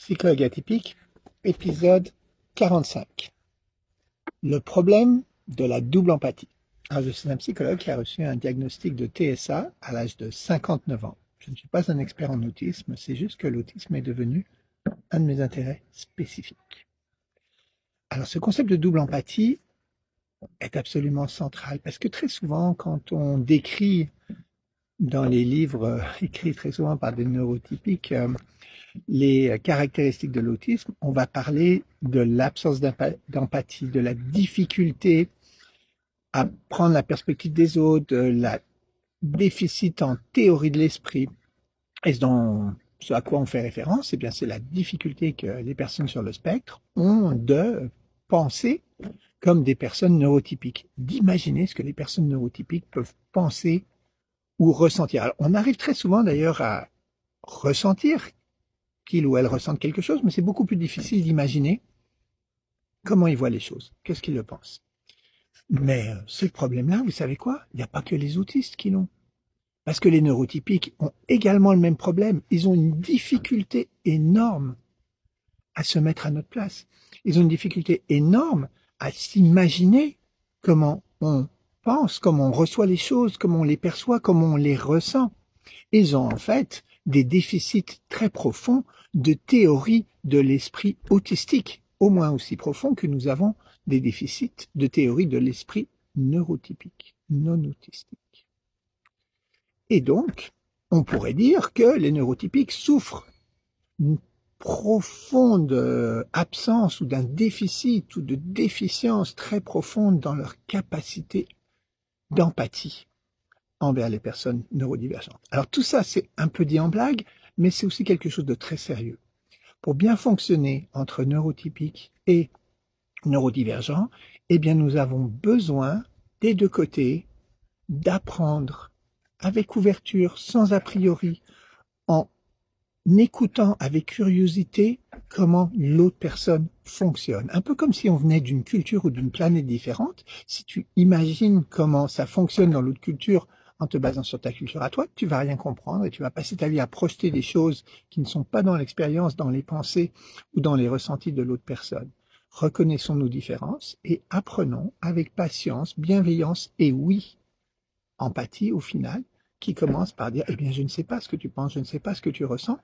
Psychologue atypique, épisode 45. Le problème de la double empathie. Alors, je suis un psychologue qui a reçu un diagnostic de TSA à l'âge de 59 ans. Je ne suis pas un expert en autisme, c'est juste que l'autisme est devenu un de mes intérêts spécifiques. Alors, ce concept de double empathie est absolument central parce que très souvent, quand on décrit dans les livres écrits très souvent par des neurotypiques, les caractéristiques de l'autisme, on va parler de l'absence d'empathie, de la difficulté à prendre la perspective des autres, de la déficit en théorie de l'esprit. Et ce à quoi on fait référence, eh bien, c'est la difficulté que les personnes sur le spectre ont de penser comme des personnes neurotypiques, d'imaginer ce que les personnes neurotypiques peuvent penser ou ressentir. Alors, on arrive très souvent d'ailleurs à ressentir qu'il ou elle ressentent quelque chose, mais c'est beaucoup plus difficile d'imaginer comment ils voient les choses, qu'est-ce qu'ils le pensent. Mais ce problème-là, vous savez quoi? Il n'y a pas que les autistes qui l'ont. Parce que les neurotypiques ont également le même problème. Ils ont une difficulté énorme à se mettre à notre place. Ils ont une difficulté énorme à s'imaginer comment on pense, comment on reçoit les choses, comment on les perçoit, comment on les ressent. Ils ont en fait des déficits très profonds de théorie de l'esprit autistique, au moins aussi profonds que nous avons des déficits de théorie de l'esprit neurotypique, non autistique. Et donc, on pourrait dire que les neurotypiques souffrent d'une profonde absence ou d'un déficit ou de déficience très profonde dans leur capacité d'empathie envers les personnes neurodivergentes. Alors tout ça, c'est un peu dit en blague, mais c'est aussi quelque chose de très sérieux. Pour bien fonctionner entre neurotypiques et neurodivergents, eh bien nous avons besoin des deux côtés d'apprendre avec ouverture, sans a priori, en écoutant avec curiosité comment l'autre personne fonctionne. Un peu comme si on venait d'une culture ou d'une planète différente. Si tu imagines comment ça fonctionne dans l'autre culture en te basant sur ta culture à toi, tu vas rien comprendre et tu vas passer ta vie à projeter des choses qui ne sont pas dans l'expérience, dans les pensées ou dans les ressentis de l'autre personne. Reconnaissons nos différences et apprenons avec patience, bienveillance et oui, empathie au final, qui commence par dire, eh bien, je ne sais pas ce que tu penses, je ne sais pas ce que tu ressens,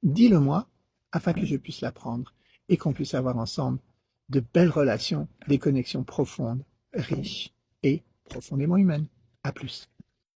dis-le-moi afin que je puisse l'apprendre et qu'on puisse avoir ensemble de belles relations, des connexions profondes, riches et profondément humaines. À plus.